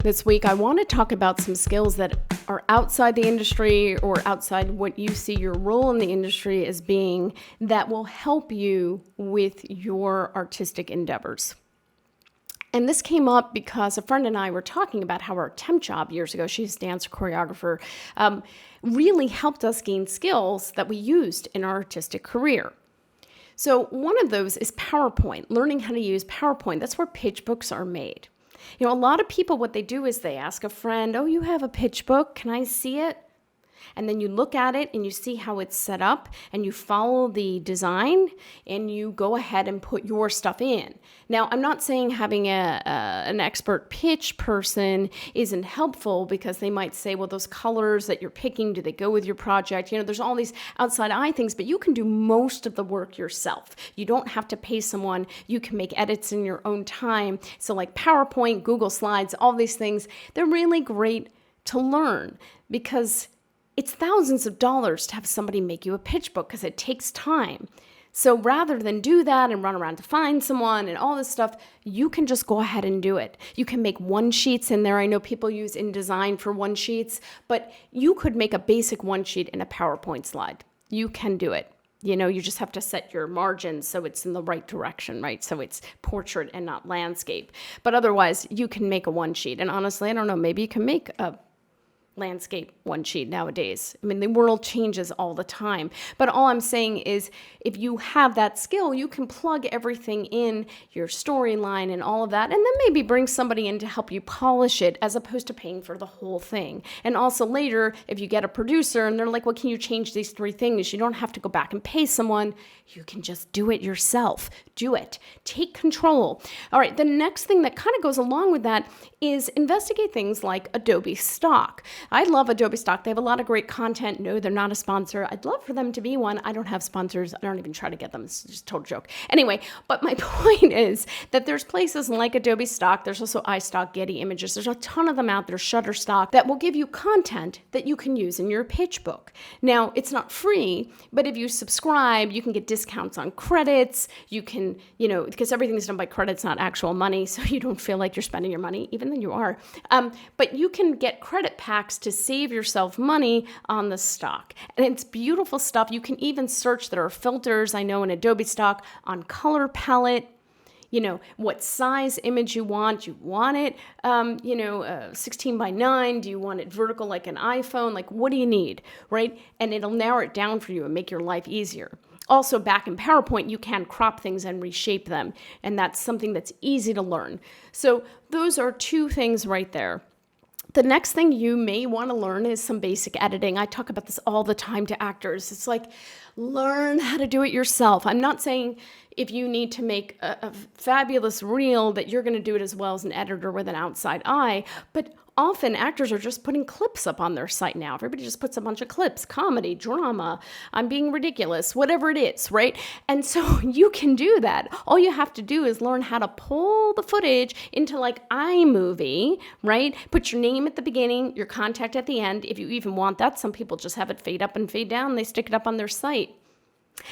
This week, I want to talk about some skills that are outside the industry or outside what you see your role in the industry as being that will help you with your artistic endeavors. And this came up because a friend and I were talking about how our temp job years ago, she's a dance choreographer, really helped us gain skills that we used in our artistic career. So one of those is PowerPoint, learning how to use PowerPoint. That's where pitch books are made. You know, a lot of people, what they do is they ask a friend, oh, you have a pitch book, can I see it? And then you look at it and you see how it's set up and you follow the design and you go ahead and put your stuff in. Now, I'm not saying having an expert pitch person isn't helpful because they might say, well, those colors that you're picking, do they go with your project? You know, there's all these outside eye things, but you can do most of the work yourself. You don't have to pay someone. You can make edits in your own time. So like PowerPoint, Google Slides, all these things, they're really great to learn because it's thousands of dollars to have somebody make you a pitch book because it takes time. So rather than do that and run around to find someone and all this stuff, you can just go ahead and do it. You can make one sheets in there. I know people use InDesign for one sheets, but you could make a basic one sheet in a PowerPoint slide. You can do it. You know, you just have to set your margins so it's in the right direction, right? So it's portrait and not landscape. But otherwise, you can make a one sheet. And honestly, I don't know, maybe you can make a landscape one sheet nowadays. I mean, the world changes all the time. But all I'm saying is if you have that skill, you can plug everything in, your storyline and all of that, and then maybe bring somebody in to help you polish it as opposed to paying for the whole thing. And also later, if you get a producer and they're like, well, can you change these 3 things? You don't have to go back and pay someone. You can just do it yourself. Do it. Take control. All right, the next thing that kind of goes along with that is investigate things like Adobe Stock. I love Adobe Stock. They have a lot of great content. No, they're not a sponsor. I'd love for them to be one. I don't have sponsors. I don't even try to get them. It's just a total joke. Anyway, but my point is that there's places like Adobe Stock. There's also iStock, Getty Images. There's a ton of them out there, Shutterstock, that will give you content that you can use in your pitch book. Now, it's not free, but if you subscribe, you can get discounts on credits. You can, you know, because everything's done by credits, not actual money, so you don't feel like you're spending your money, even though you are. But you can get credit packs to save yourself money on the stock. And it's beautiful stuff. You can even search, there are filters, I know in Adobe Stock, on color palette, you know, what size image you want. You want it, 16 by 9. Do you want it vertical like an iPhone? Like, what do you need, right? And it'll narrow it down for you and make your life easier. Also, back in PowerPoint, you can crop things and reshape them. And that's something that's easy to learn. So those are 2 things right there. The next thing you may want to learn is some basic editing. I talk about this all the time to actors. It's like, learn how to do it yourself. I'm not saying if you need to make a fabulous reel that you're going to do it as well as an editor with an outside eye, but often actors are just putting clips up on their site now. Everybody just puts a bunch of clips, comedy, drama, I'm being ridiculous, whatever it is, right? And so you can do that. All you have to do is learn how to pull the footage into like iMovie, right? Put your name at the beginning, your contact at the end, if you even want that. Some people just have it fade up and fade down. They stick it up on their site.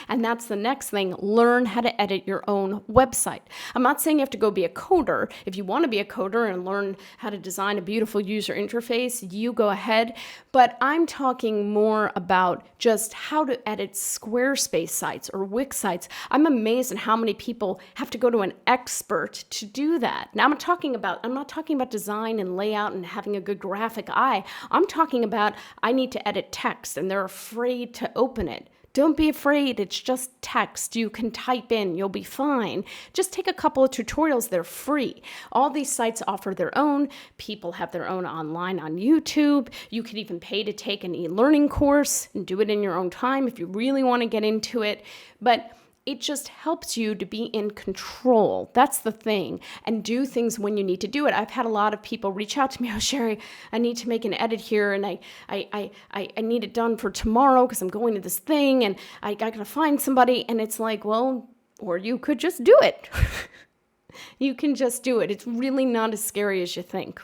And that's the next thing. Learn how to edit your own website. I'm not saying you have to go be a coder. If you want to be a coder and learn how to design a beautiful user interface, you go ahead. But I'm talking more about just how to edit Squarespace sites or Wix sites. I'm amazed at how many people have to go to an expert to do that. Now, I'm not talking about design and layout and having a good graphic eye. I'm talking about I need to edit text and they're afraid to open it. Don't be afraid. It's just text. You can type in. You'll be fine. Just take a couple of tutorials. They're free. All these sites offer their own. People have their own online on YouTube. You could even pay to take an e-learning course and do it in your own time if you really want to get into it. But it just helps you to be in control. That's the thing. And do things when you need to do it. I've had a lot of people reach out to me, oh, Shari, I need to make an edit here and I need it done for tomorrow because I'm going to this thing and I got to find somebody. And it's like, well, or you could just do it. You can just do it. It's really not as scary as you think.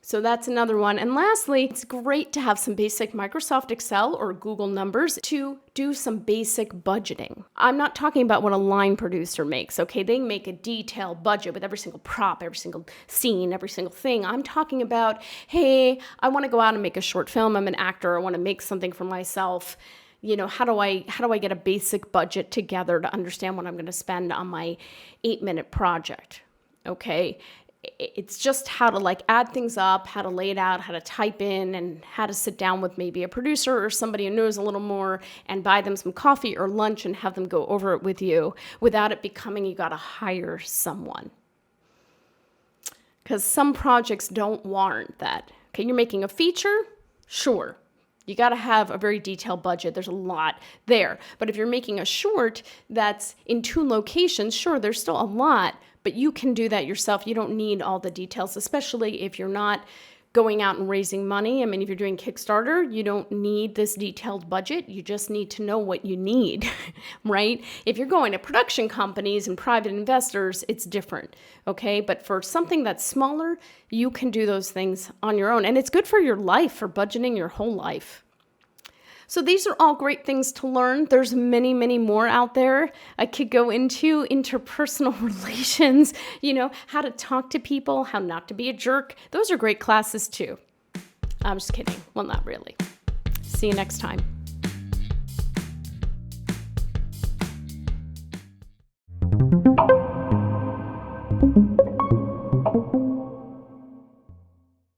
So that's another one. And lastly, it's great to have some basic Microsoft Excel or Google numbers to do some basic budgeting. I'm not talking about what a line producer makes, okay? They make a detailed budget with every single prop, every single scene, every single thing. I'm talking about, hey, I want to go out and make a short film. I'm an actor. I want to make something for myself. You know, how do I get a basic budget together to understand what I'm going to spend on my 8-minute project? Okay? It's just how to like add things up, how to lay it out, how to type in, and how to sit down with maybe a producer or somebody who knows a little more and buy them some coffee or lunch and have them go over it with you without it becoming you got to hire someone. Because some projects don't warrant that. Okay, you're making a feature? Sure. You got to have a very detailed budget. There's a lot there. But if you're making a short that's in 2 locations, sure, there's still a lot, but you can do that yourself. You don't need all the details, especially if you're not going out and raising money. I mean, if you're doing Kickstarter, you don't need this detailed budget. You just need to know what you need, right? If you're going to production companies and private investors, it's different, okay? But for something that's smaller, you can do those things on your own. And it's good for your life, for budgeting your whole life. So these are all great things to learn. There's many, many more out there. I could go into interpersonal relations, you know, how to talk to people, how not to be a jerk. Those are great classes too. I'm just kidding. Well, not really. See you next time.